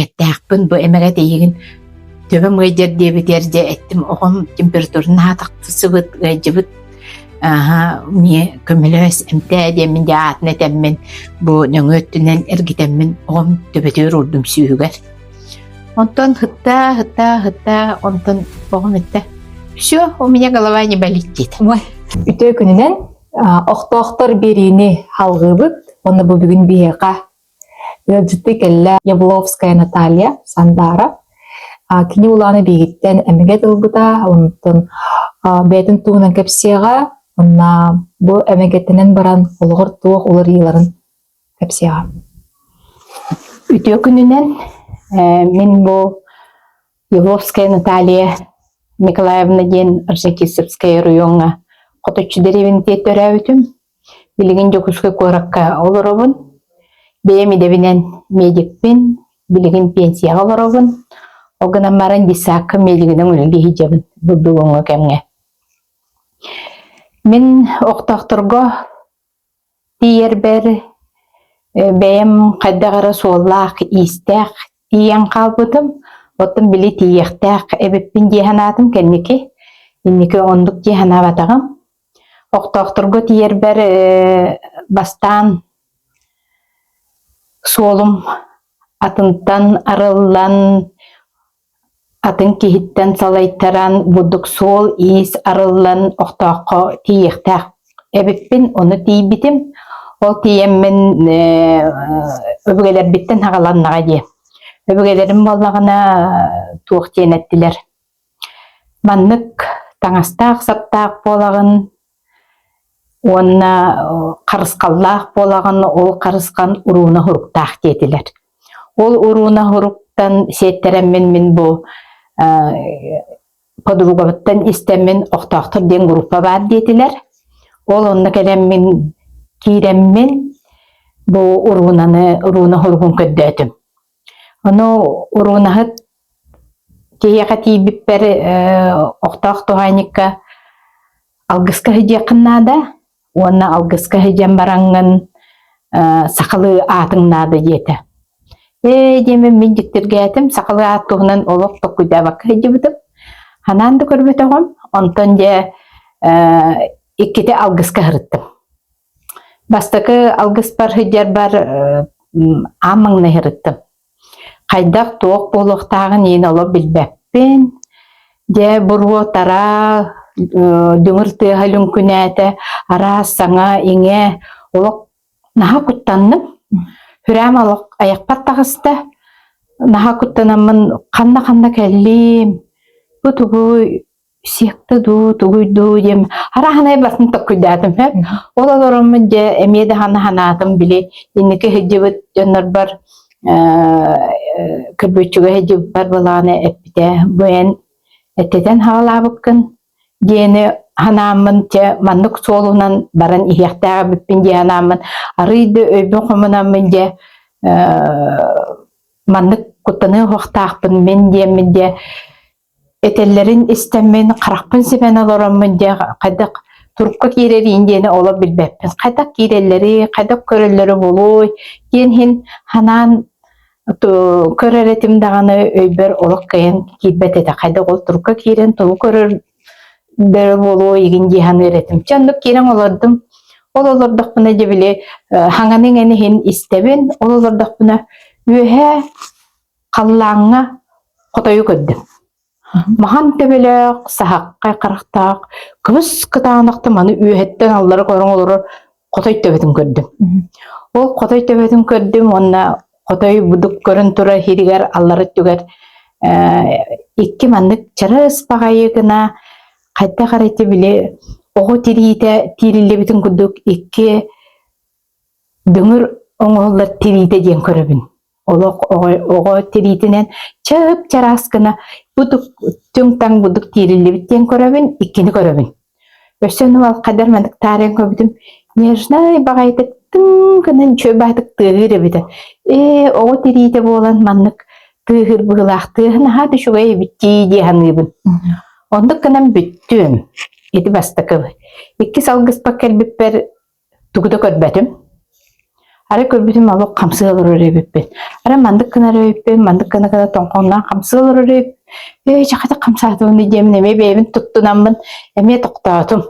эмегеттээхпүн бу эмегетиигин төбөм гайдер дебитерде эттим огом температурна тактысыбыт гайжыбыт мне көмөлөс эмтэ демин яатны теммен бу нөңөттүнен эргитеммин огом төбөтөр урдум сүүгөр онтон хытта онтон огом этте все у меня голова не болит Ой, үтө күнүнен охтоохтор берини халгыбыт оны бу бүгүн биека Житти келла Ябловская Наталья Сандара кини уланы бигиттен эмеге дылбыта онтон бетин туунан кепсига онна бу эмегетенен баран олгор туох улар ыйларын кепсига үтө күнүнен мен бу Ябловская Наталья Николаевна ден Арсакисовская районга коточу деревин тетөрөбүтүм билигин жокускай коракка олоробун беми дебинен медикпин билигин пенсияга олоробун огана маран дисакка медигинен үлги хижабын бүгүнгө кемге мен октокторго тиер бер бем кайдагара суоллаак истеак тиен калбытым оттун били тиектеак эбеппин жеханатым кенники инники ондук жеханабатагам октокторго тиер бер бастан суолум атынтан арыллан атын кихиттен салайттаран будук суол иис арыллан октоокко тиектеак эбеппин ону тийбитим ол тиеммен өбүгелербиттен хагаланнага дие өбүгелерим боллагана туох тиенеттилер маннык таңастаак саптаак болагын онна карыскаллаак болаган ол карыскан урууна хуруктаак диетилер ол урууна хуруктан сиеттереммен мен бу подругабыттан истеммен октооктор ден группа бар диетилер ол онна келеммен кииреммен бу урууна хуругун көддөтүм ону уруунахыт кияка тийбиппер октоок тухайникка алгыска хыжыакыннаада уонна алгыска хыжан баранган сакалы аатыңнаада диете демен мен жиктиргетим сакалы аат тугунан олок токуйдабакка хыжыбытым ханаанды көрбөтөгөм онтон же икките алгыска хырыттым бастакы алгыс бар хыжар бар амыңны хырыттым кайдак тоок болуктагын эн оло билбеппин же буруу тара дүңүр тыахалын күнәте арас саңа иңе олок наха куттанным хүрәм олок аяқпат тағыста наха куттанамын қанна кәллим бу тугу секті тугуйду дем араханай басын токкуйдатым ол олорымын же эмеде ханатым биле инники хыжыбыт жоннор бар кырбычуга хыжыбыт бар баланы эппите буен эттетен хаалабыккын диэни ханаамын те маннык суолунан баран иһиэхтээҕэ биппин дии ханаамын арыйды өйбүн хомунаммын же маннык куттаны хуохтаахпын мен диэммин де этеллерин истеммин харахпын сибен олороммун де кайдак турукка киирериин диэни оло билбеппин кайдак кииреллери кайдак көрөллөрү болуй диэн хин ханаан көрөретим даганы өйбөр олок кыйын киирбет эте кайдак ол турукка киирен туу көрөр бер болуу игин жихан эретим чандык кирен олордум ол олордокпуна же биле хаңанын эни хин истебин ол олордокпуна үөһэ каллааңа котою көрдүм махан төбөлөк сахакка карактаак кыбыс кытаанакты маны үөһеттен аллары көрөң олорор котой төбөтүн көрдүм ол котой төбөтүн көрдүм онна котой будук көрүн тура хиригер аллары түгер икки маннык чарыс багайыгына кайта карайты биле ого тириите тирилебитин кудук икки дүңүр оңоллар тириите ден көрөбүн ого тириитинен чып чараскына будук түң таң будук тирилебит ден көрөбүн иккини көрөбүн өссөнү ал кадар мандык таарын көбүтүм нежнай багайты тың кынан чөбатык тыгыр эбите ого тириите болан маннык тыгыр быгылаак тыгына хады шугай битти диханыбын ондук кынан бүттүм ити бастакы икки салгыс пакел биппер тугуда көрбөтүм Ара көрбүтүм алып камсыылар өрөбүппүн. Ара мандыккына өрөбүппүн, мандыккына када тоңконнан камсыылар өрөбүп. Жаката камсаатууну жемин эме бебин туттунаммын, эме токтоотум.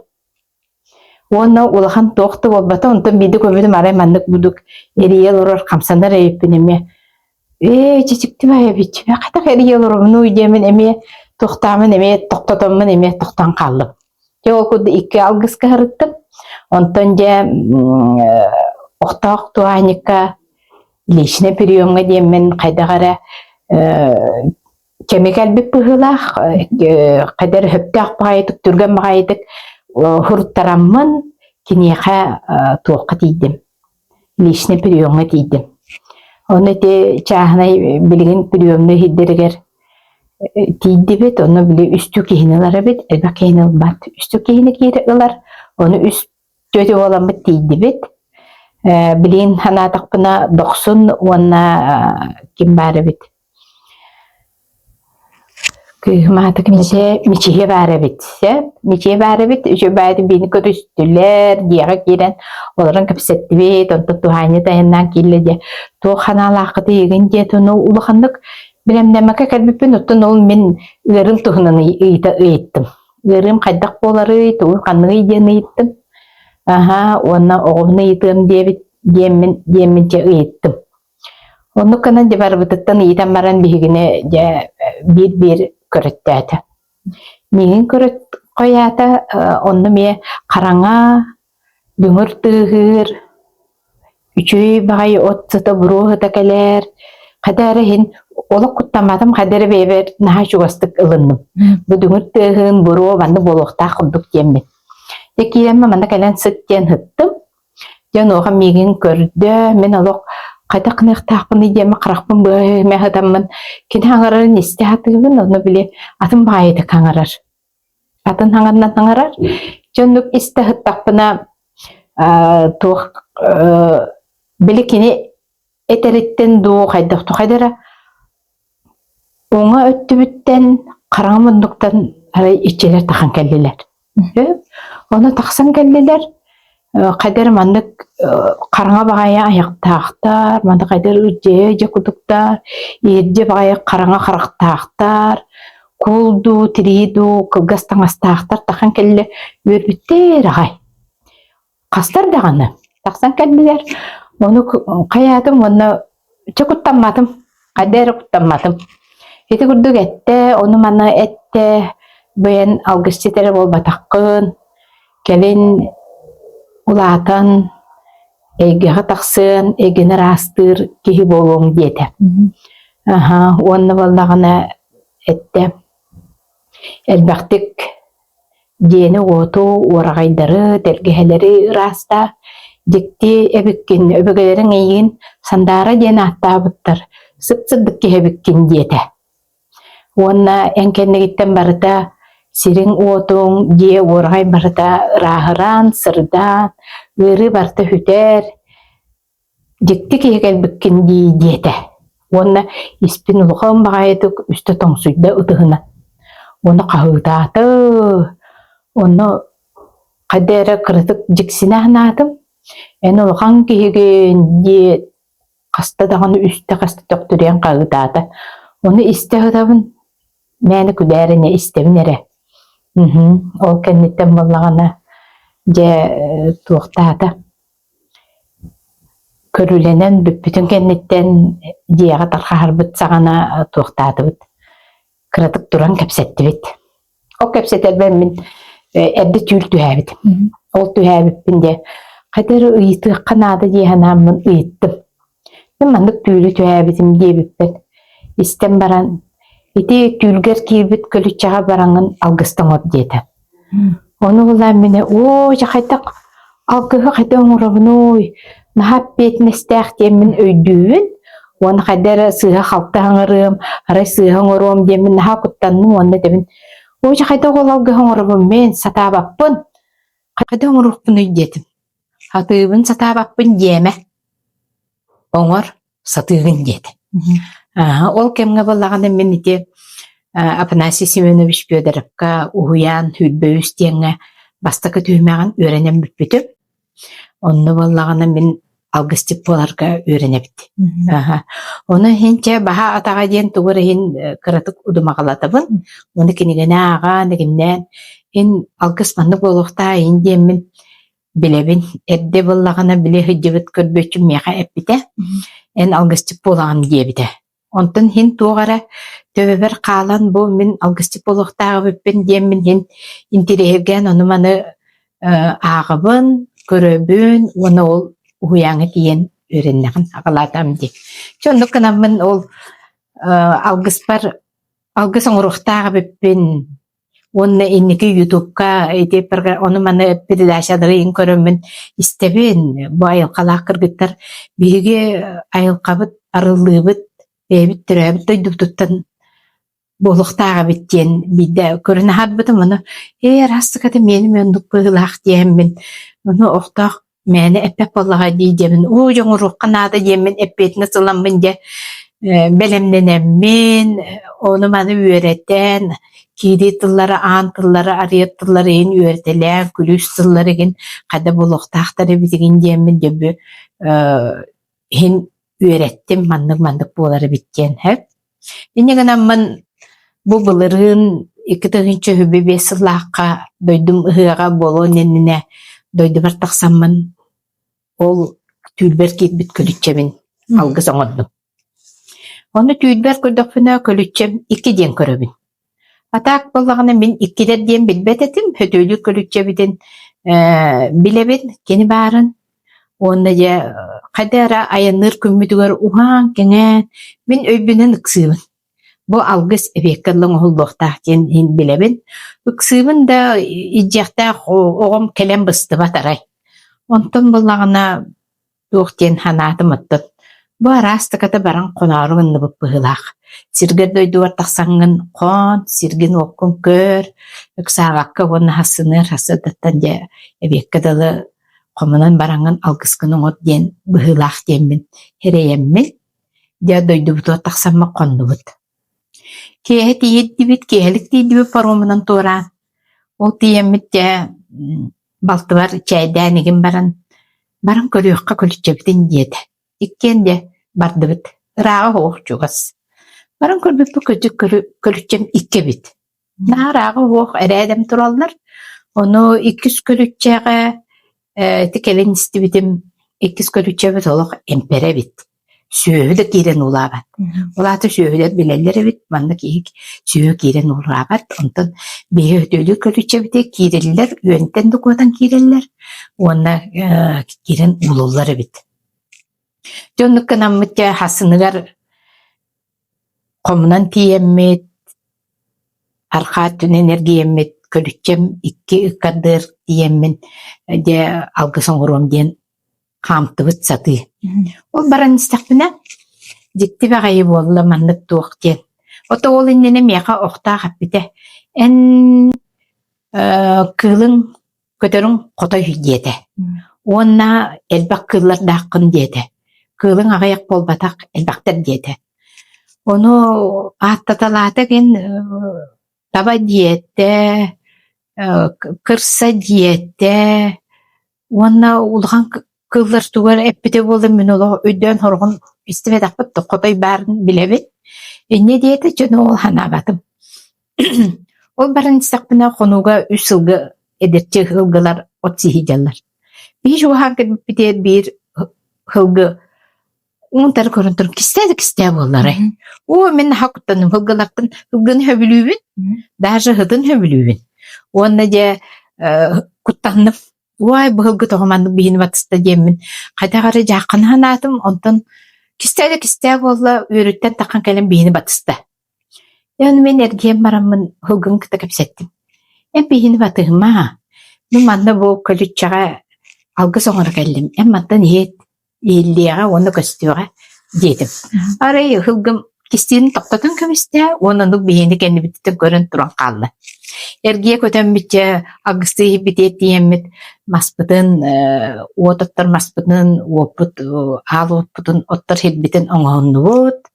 Оны улахан тоқты болбата, онтон биді көбедім арай мандык будук эриел орор камсанар эйіппін эме. Чечікті бая бітчі, қайтақ эриел орорunu жемін эме тоқтамын, эме тоқтатымын, эме тоқтан қалдым. Ол көді икі алғысқа ғырыттым. Онтон же оқтақ туаникка личный приемға демін қайдағара кемикал біп бұғылақ, қайдар хөптақ бағайдық, түрген бағайдық, хурттараммын кинеха туаққа тейдім. Личный приемға тейдім. Оны те чағынай білген приемны хиддерігер тейді бет, оны біле үсту кейінілері бет, әлбақ кейініл бат. Үсту кейіні кейірілер, оны үст жөді olan бет тейді бет. Білген ханатақпына 90 онна кем бары бет. Кыйматык мичиге бары бит. Мичиге бары бит, үші байды бейні көтістілер, дияға керен, оларын көпсетті бет, онты туғайны дайыннан келі де. Туғы қаналақы дейгін де, тұны ұлықындық, білемдемеке кәлбіппін, оттын ол мен ұрым тұғынан үйттім. Ұрым қайдақ болары, туғы қанығы үйден үйттім. Оны оғымны үйттім демін же үйттім. Оны қанан де бар бұтыттан үйттен баран бейгіне бір көріттәді. Менің көріт қояды, оны ме қараңа, дүңір тұғыр, үшөй бағай отсыты бұруғы кәлер, қадары хен, олық құттамадым, қадары бейбер наға жүгастық ылынным. Бұ дүңір тұғын бұруғы банды болуқта құлдық деммен. Декейлемі манда кәлен сүттен хыттым. Жан оға меген көрді, мен олық қайда қынықтақпын едемі қырақпын бөйме ғадамын. Кен хаңырарын есте атығын, оны біле атын байды қаңырар. Атын хаңырынан қаңырар. Жонлық есте ғыттақпына біле кені етереттен ду қайдақты қайдара. Оңа өтті бүттен қараңымындықтан арай ичелер тақын кәлелер. Оны тақсан кәлелер. Қайдар мандық қарыңа бағая аяқтақтар, мандық қайдар үдже құдықтар, ерде бағая қарыңа қарақтақтар, қолду, тірейду, қылғастан астақтар, таққан кәлі өрбіттер ағай. Қастар дағаны, тақсан кәлілер. Оны қаядым, оны че құттамадым, қайдар құттамадым. Еті күрдік әтті, оны мана әтті, бұян алғыстетері бол батаққын, кәлін улатан эгеға тақсын, эгені растыр кейі болуың деді. Оны болдағына әтті. Әлбәқтік дені оту орағайдары, дәргелері раста, декті әбіккен, өбігелерін ейін сандары дені аттабыттыр. Сып-сыддықке әбіккен деді. Оны әнкенігіттен барыда сирин отун же оргай барда рахыран сырдан ыры барта хүтер дикти кегел биккен диете. Оны испин улган багайдык үстө тоңсуйда ыдыгына. Оны кагыдаты. Оны кадера кырдык жиксине ханатым. Эн улган кеген де кастадаган үстө каста токтурен кагыдаты. Оны истегдабын мени күдәрене истебинере. Ол кәннеттен болағана же туқтады. Көріленен бүппітін кәннеттен жеға тарқағар бұт сағана туқтады бұт. Кыратық тұран кәпсетті бет. Ол кәпсеттер бән мен әрді түйіл түйәбет. Ол түйәбетпін де қайдары ұйты қанады дегенамын ұйттым. Мен мандық түйілі түйәбетім дебіппен. Истен баран ити түйілгер кейбіт көлітчаға бараңын алғыстың от деді. Оны олар мені, жақайтақ алғығы қайда оңырабын ой, нағап бетін істәқ демін өйдуін, оны қайдары сыға қалқта аңырым, арай сыға оңырым демін наға құттанның, оны демін, жақайта ол алғығы оңырабын мен сатабаппын, қайда оңырықпын өйдетім. Атығын сатабаппын деме, оңыр сатығын деді. Ол кемге болағаны мен ете Апанасий Семенович Федоровка уян хүлбөйіс теңі бастықы түймеген өренен бүппетіп. Онны болағаны мен алгыстып боларга үйренебит. Оны хинче баха атага ден тугура хин кыратык удумагалатабын. Оны кинигене ага негиннен хин алгыс маннык болохта индиемин билебин эрде боллагана биле хыджыбыт көрбөчүм меха эппите. Эн алгыстып болаган диебите. Онтон хин тугара төбөбөр каалан бу мен алгыстып болохтагы биппен диемин хин интереген оны маны агыбын көрөбүн оны ол уяңы тиен өреннәген агалатам ди. Чондук канамын ол алгыс оңрухтагы биппен онны инники ютубка эти оны маны передачаларын көрөмүн истебин бу айылкалаак кыргыттар биге айылкабыт арылыбыт эбит төрөбүт дойдуктан болохтагы биттен бидде көрүнө харбытым оны растыкаты мени мөндүк быгылаак диемин оны октак мени эппеп боллага дийдемин жоңурукка наада диемин эппетине сыламмын де белемненеммин оны маны үйрөтен кири тыллары аан тыллары арыйат тыллары эн үйрөтелен күлүс тыллары ген када болохтаактары битигин диемин дебү хин үйрөттим мандык болары биттен инегенаммын бу былырын 2-тыгынчы хүбебе сылаакка дойдум ыһыага боло ненне дойду бар таксаммын ол түйбер кийбит көлүччебин алгыс оңордум. Оны түйбер көрдөкпүнө көлүччем 2 ден көрөбүн. Атаак боллагана мен 2 ден билбететим хөтөлү көлүччебитин билебин кени баарын. Оны же кадара аяныр күмүтүгөр ухан кеңе мен өйбүнөн ыксыыбын. Бу алгыс эбеккерлың холбохтаак ден хин билебин. Ыксыыбын да ижjakта огом келем бысты батарай. Онтон боллагана туохтен ханаатымыттын. Бу арастыката баран конаарыгынны быппыгылаак. Сиргер дойдуар таксаңын кон, сирген оккун көр, ыксаагакка оны хасыныр хасыдаттан же эбеккедалы комунан бараңын алгыскының от ден быгылаак денмин херееммин. Де дойдубутуа таксамма коннубут. Кеhe тиеддибит, кеhelик тиеддибит паромунан тууран. Ол тиеммит же балтыбар чайданигин баран көрүөкка көлүччебитин диэте. Иккен де бардыбыт. Ыраагы хоох чугас. Баран көрбүппү көлүччем 2 бит. Наараагы хоох эрээдем тураллар. Ону 2 көлүччеге тикелен истибитим 2 көлүччебит олох эмпере бит. Сүйөлі кирен улабат. Олаты сүйөлер билелері бит, манны кейік сүйө кирен улабат. Онтан бейі өтөлі көлүчебіте кирелілер, үйентен дұқуатан кирелілер. Онна кирен улулары бит. Жонлыққан аммытте хасыныгар комунан тиеммет, арқа түн энергиеммет, көлүчем 2 ыккадыр тиеммен, де алгысын уром ден камтыбыт саты. Ол баран истақпына дикти бағайы болла маннык туақтен. Ото ол иннене меха оқта қаппите. Эн кылың көтерің қота хүддеті. Онна элбақ кыллар даққын деті. Кылың ағаяқ болбатақ элбақтар деті. Оны аттаталаты ген таба диетте, кырса диетте. Онна улған кыллар тугар эппите болду мен ол өйдөн хоргон истебет акпыт котой барын билебит. Эмне диете жана ол ханабатым. Ол барын истакпына конуга 3 жылга эдерче хылгылар отсихижалар. Bir жухан кеппите bir хылгы унтар көрүнтөр кисте боллары. О мен хакыттан хылгылартын хылгын хөбүлүбүн, даже хытын хөбүлүбүн. Онна же куттанып Уай быгылгы тоғыманды бейіні батысты демін. Қайдағары жақын ханатым, онтын кисте болла өріттен таққан кәлем бейіні батысты. Оны мен әргем барамын хылгын кіті кәпсеттім. Бейіні батығыма. Манны бұл көлітчаға алғы соңыр кәлім. Маттан елдеға оны көстіуға дедім. Арай хылгым кистені тоқтатын көмісті, оның бейіні кәні біттін көрін тұран қалды. Эрге көтөмбүтче агысты битет диеммит маспытын уототтор маспытын уоппут ал уоппутун оттор хилбитин оңооннубут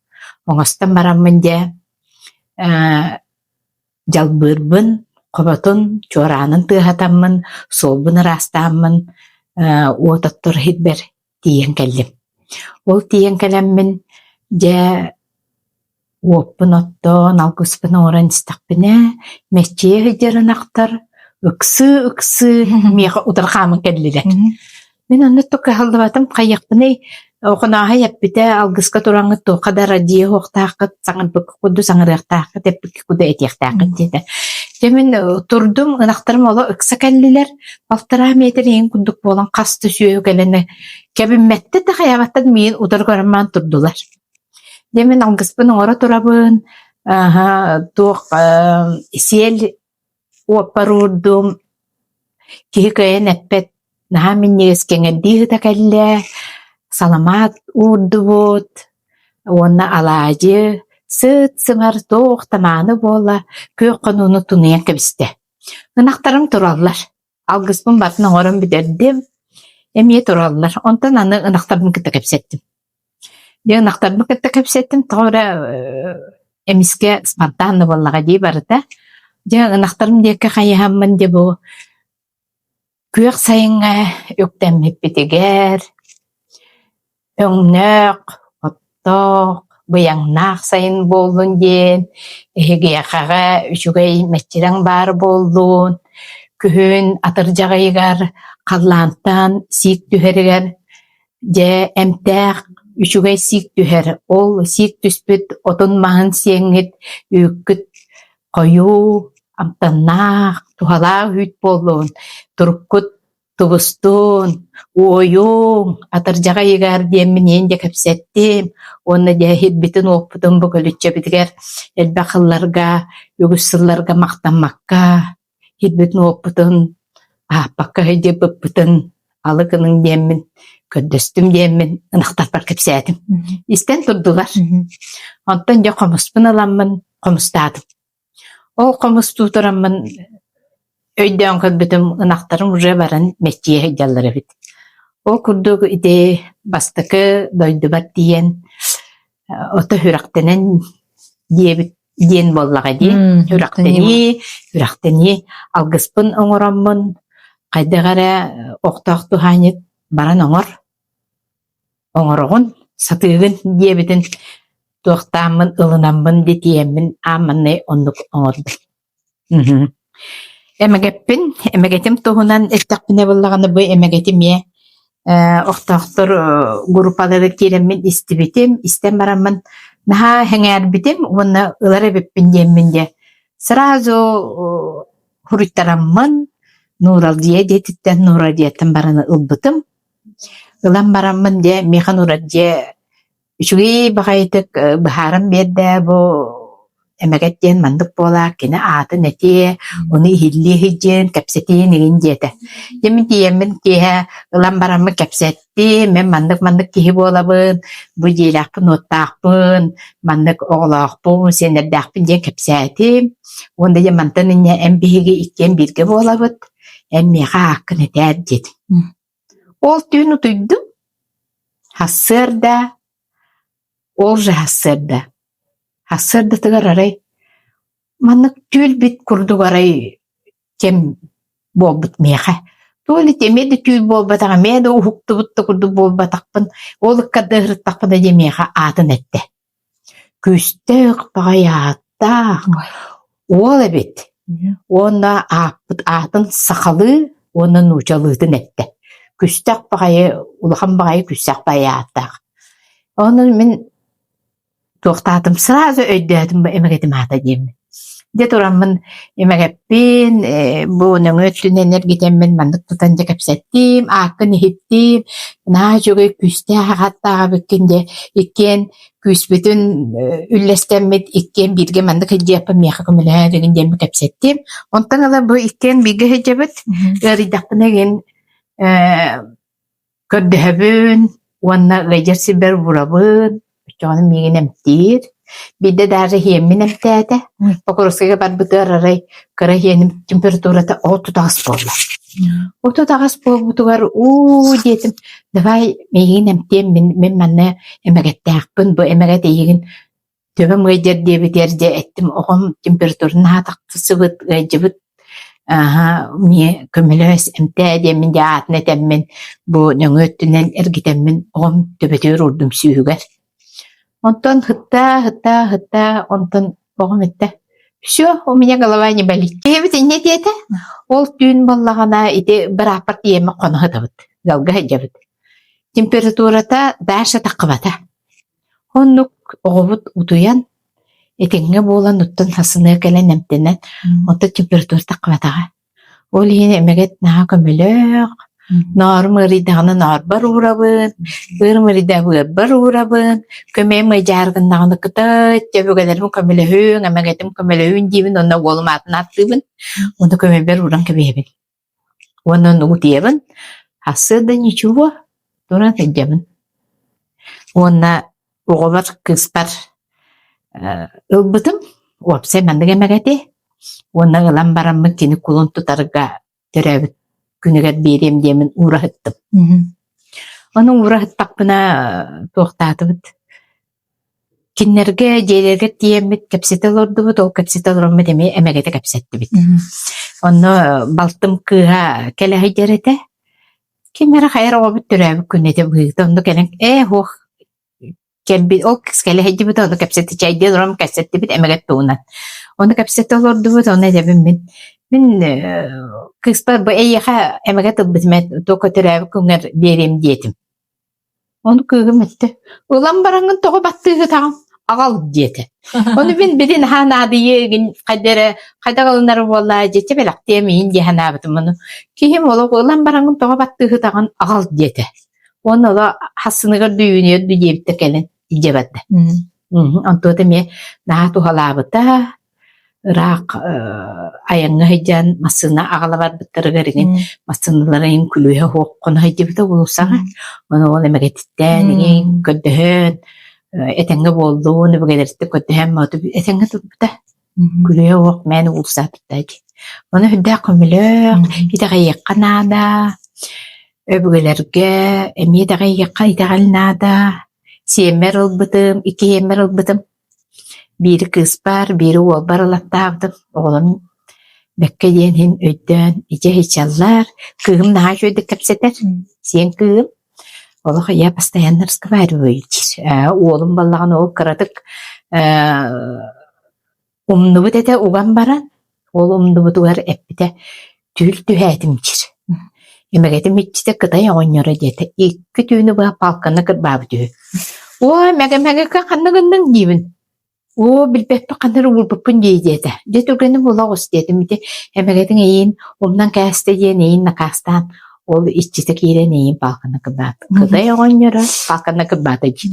оңостон бараммын де жалбырбын коботун чуаранын тыахатаммын солбун ырастааммын уототтор хилбер тиен келлим. Ол тиен келеммин же оппун оттон алгыспын оран истакпыне меччие хыжарынактар ыксы меха удархамын келлиле. Мен онны тока халдыбатым кайякпыны окунаха яппите алгыска тураңы тоқада радио хоқтаақыт саңын бүк куду саңырыақтаақыт эппик куду этиақтаақыт деді. Мен турдум ынақтарым ола ыкса кәллилер балтыра метр ең күндік болан қасты сүйеу кәліні кәбімметті тақаябаттан мен удар көрімман турдулар. Демен алгыспын оңора турабын тоқ сел опарурдум кихи көйен әппет наха мен негескенген дихыта кәлле саламат урдубут, онна алаажы, сыт-сымар тоқ таманы бола, көй қонуны туныян кәбісті. Нынақтарым тураллар. Алгыспын батын оңырым бідердім, әмие тураллар. Онтан аны ынақтарым кітті кәпсеттім. Ынақтарым кітті кәпсеттім, тоғыра әміске спонтанны болаға дей барыда. Ынақтарым декі қайығамын де бұл. Көйіқ сайынға өктәм өппетегер, өңнөк, оттоқ, бұяңнақ сайын болдun ден, егеяқаға үшігей мәтчерің бар болдun, күхін атыр жағайығар, қаллантан сик түхерігер, же әмтәқ үшігей сик түхер, ол сик түспіт, отын мағын сеңгіт, өккіт, қойу, амтаннақ, тухалақ үйт болдun, тұрыққыт, Тугустун, ойуң, атыржаға егар деймін енде кәпсеттім, оны дәхет бітін оппытын бүкілітче бітігер, әлбәқылларға, өгіссілларға мақтанмаққа, хет бітін оппытын, апаққа хеде бұппытын, алықының деймін, көддөстім деймін, ынақтар бар кәпсәдім. Истен тұрдылар. Онтан де қомыспын аламын, қомыстадым. Ол қомысту тұрамын, өйден көбітім ынақтарым уже баран мәтчие хыджалары бит. Ол күрдіг иде бастықы дойдыбат дейін, оты хүрақтенен дейін боллаға дейін. Хүрақтені алгыспын оңырамын, қайдағара оқтақты ханет баран оңырығын, сатығын дейбітін тоқтамын, ылынамын детиемін, амынны ондық оңырды. Эмегетим туһунан эттакпине буллаганы бу эмегетим я охтохтор группалары киремин истибитим, истем барамын наха хеңер битим, уна ылары беппин деминде. Сразу хуриттарамын, Нуралдия детиттен Нуралдиятын бараны ылбытым. Ылан барамын де меха Нуралдия үчүгей багайтык бахарым берде бу эмегеттен мандык бола, кені аты нәте, оны хилли хиджен, кәпсетейін еген деді. Демін деймін кейі ылан барамы кәпсетті, мен мандык кейі болабын, бұ дейлақпын, оттақпын, мандык оғылақпын, сенердақпын ден кәпсетім. Онда де мантанын әмбеге иккен бірге болабыд, әммеға ақын әтәр деді. Ол түйіні түйдім, хассырда, ол же хассырда. Хассырда тыгар арай, маннык түйіл бит күрдік арай кем болбыт меха. Толи темеді түйіл болбатаға, меді ұхуқты бұтты күрді болбатақпын, олыққа дығырыттақпын да меха атын әтті. Күсті ұқпағай аттақ, ол әбет. Оны атын сақалы, оны нұчалығын әтті. Күсті ұқпағай, ұлыған бағай күсті ұқпағай аттақ. Оны мен тоқтатым, сразу өйдәдім әмәгетім ата деймін. Де тұрамын әмәгетпен, бұның өттін энергетеммен мандық тұтанды кәпсәттім, ақын ехеттім, на жүгі күсті ағаттаға бүккенде, еккен күсбітін үлләстәммет, еккен бірге мандық хеджепім, меқі күмілі дегендемі кәпсәттім. Онтан ала бұл еккен бірге хеджепіт, өридақпын еген көрдіхәбін, онна ғайжарсы бір бұрабын, Çoğunun megen emtir. Bir de даже hemmin emtede. Okoroskega bar butar aray. Kara henim temperaturata 30 bolla. 30 bol butugar dedim. Davay megen emtem men manne emegettakpın bu emeget egin. Töbem gayjar debiter de ettim. Oğum temperaturun ha taqtısı bıt gayjibit. Ми көмөлөс эмтэ демин яатны теммен бу нөңөттүнен эргитеммен ом төбөтөр урдум сүйүгер. Онтон хытта онтон огом этте. Всё, у меня голова не болит. Эбит не диете? Ол түн боллагана ите бир апарт еме конохотабыт. Залга хеджабыт. Температурата даша таккыбата. Оннук оғобут утуян этеңге болан уттан хасыны келен эмтенен онта температура таккыбатага. Ол ene эмегет наха көмөлөк. Нормыридагына нар бар урабын, бырмыридагы бар урабын, көмөмө жаргындагына кыта тебөгелерим көмөлөһүн, эмегетим көмөлөһүн дибин онда голум атнаттыбын. Онда көмөбер уран кебебин. Онон утиебин. Асыда ничего. Туран эдебин. Онна оғобар кыспар ылбытым. Опсе мандык эмегети. Онна ылан бараммын кини кулун тутарга төрөбүт. Күнігер берем демін урахыттым. Оның урахыттақпына тоқтатыбыт. Киннерге, жейлерге тиеммит кәпсетел ордубыт, ол кәпсетел ордубы деме әмегеті кәпсетті бит. Оны балтым кыға кәләхи жереті. Кемері қайыр оғабыт түрәбі күнеті бұйықты. Оны кәлін, хоқ, кәлбіт, ол кәләхи жібіт, оны кәпсетті чайды дұрам кәпсетті бит әмегет туынан. Оны кәпсетел ордубыт, оны әдебім Мен кыспар бу эйха эмегет битмет токо төрөбү күңер берем диетим. Оны кыгым этти. Улам бараңын того баттыгы тагым агал диете. Оны мен бидин ханады егин кайдагалынар болла жете белак темин диханабытым муну. Кийим оло улам бараңын того баттыгы тагын агал диете. Оны ола хасыныгыр дүйүнө дүйебитте келин ижебатты. Антода ме на тухалабыта Рак аяңга хайжан масына агала бар биттергерин масыналарын күлүе хоккон хайжыбыта болсага оны ол эмегеттен деген көддөн этеңге болдуун бегерти көддөн мото этеңге тупта күлүе хок мен улсаттаги оны хүддө көмөлө итеге канада өбүгелерге эмиетеге итегалнада семер олбутум икемер олбутум Biri kıspar, biri ol baralattağdım. Oğlum bekke diyen öydön, ice hiçallar. Kığım daha şöyle kapseter. Sen kığım. Oğlum ya pastayanlar sıkıvar böyledir. Oğlum ballağını o kıradık. Umnubu dede uğan baran. Oğlum umnubu duvar epide tül tühetimcir. Emegetim hiç de kıdaya onyora dede. İki tüğünü bağ palkanı kırbabı tüğü. O mege kanı gındın gibin. O bilbeppi kanır ulbupun diyede. Detürgeni bulağız dedim. Emegedin eyin, ondan keste diyen eyin nakastan. Ol iççisek iren eyin balkana kıbat. Kıdaya onyora balkana kıbata gir.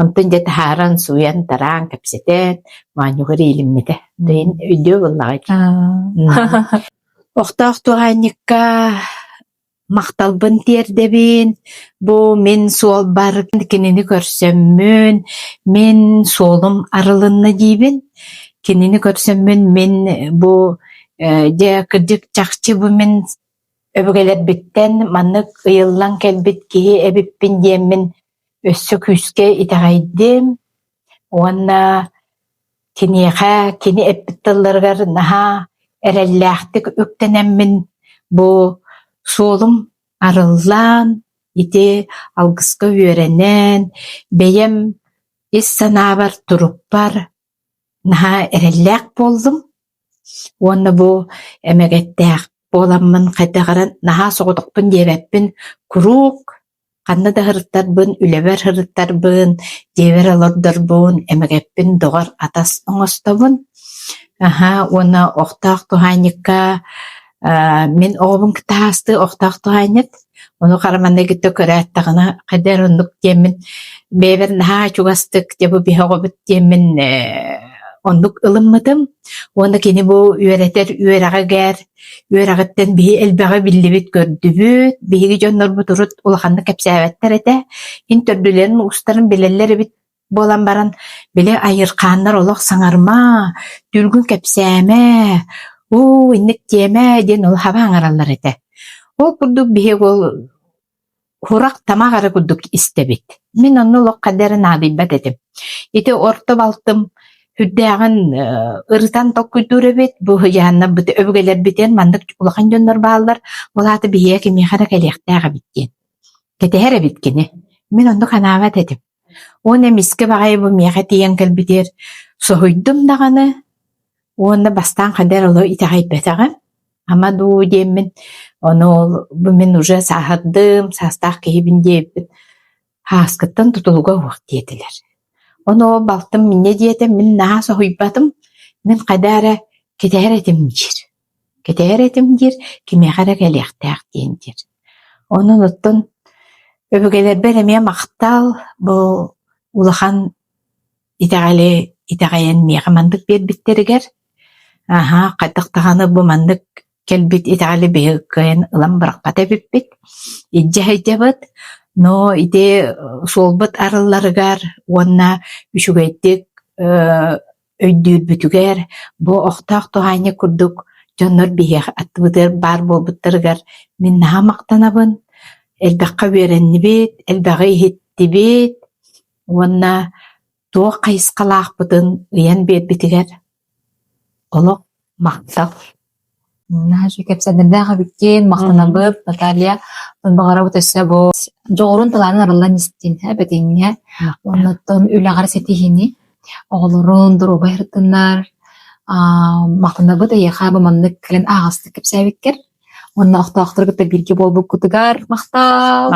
Ontun jet haran suyan taran kapseten. Manyuğur eğilimide. Deyin ödüyor vallahi. Oktaq tuğanikka maqtalbın terdebin. Bu men sol bar kinini görsömmün. Men solum aralınna dibin. Kinini görsömmün men bu de kırcık çakçı bu men öbügeler bitten manık ıyıllan kelbit ki ebippin diyemin össü küske itağaydım. Ona kini ebbittallargar naha erellahtik öktenemmin bu solum arıllan iti algıska öğrenen beyem is sanabar turupbar naha erellak boldum. Ona bu emegettek bolamın kaydagaran naha soğudukpun diyebeppin kuruk kanna da hırıttarbın, üleber hırıttarbın, dever alırdarbın, emegeppin doğar atas oңostabın. Ona oktaq tuhanikka men oğubun kıtahastı oktaq tuhanik. Onu karamanda gitti körettağına kadar onduk diyemin beber naha çugastık diye bir hoğubut diyemin onduk ılınmadım. Onda kini bu üyereter üyerağa ger, üyerağıtten bir elbağı billibit gördübüt, bir jonlar bu turut ulağında kapsavetler ete, hin tördülerin ustarın bileller bit bolan baran bile ayırkanlar olaq sanarma, dülgün kapsame, o innek diyeme diyen ol hava angarallar ete. O kurduk bir ol hurak tamağarı kurduk istebit. Min onu olaq kaderin adibat edim. Ete orta baltım, Хүддәгән ырытан токкуйдурабит бу яанна бит өбгелер битен мандык улахан жоннор баалар улаты бие кими хара калехтага биттен. Кетеһере биткене. Мен онду канаава дедим. Оны миске багай бу меха тиен калбитер сохойдум даганы. Оны бастан кадер оло итагай бетага. Ама ду деммен оны бу мен уже сахадым, састах кебин деп. Хаскаттан тутулуга вакт диетилер. Оны балтым минне диетем, мен наха сохойбатым, мен кадара кетеретим жир. Кетеретим жир, киме хара калехтак диен жир. Оны ноттон өбөгелер береме мактал бу улахан итагайын мега мандык бербиттеригер. Аха, кадыктаганы бу мандык келбит итагали бегайын ылам баракпата биппит. Иджахайдабыт, но ите солбут арылларыгар, уанна үшүгейттик өйдүүр бүтүгер, бу охтаак тухайны курдук, жоннор бейех аттыбытыр бар болбуттарыгар, мен наха мактанабын, элбаққа береннибит, элбақы ихиттибит, уанна туа кайыскалаах бутын ыян бербитигер, олок мактал. Нажи кепсәдердәгә биткен мактанабып Наталья багара үтәсә бу жогорун таланы аралан истин бетиңе оннан үләгәр сетихини оглорун дуру байртыннар мактанабы да яха бу маннык келен агасты кепсәбиткер онна ахта ахтыргы да бирге болбу кутугар мактал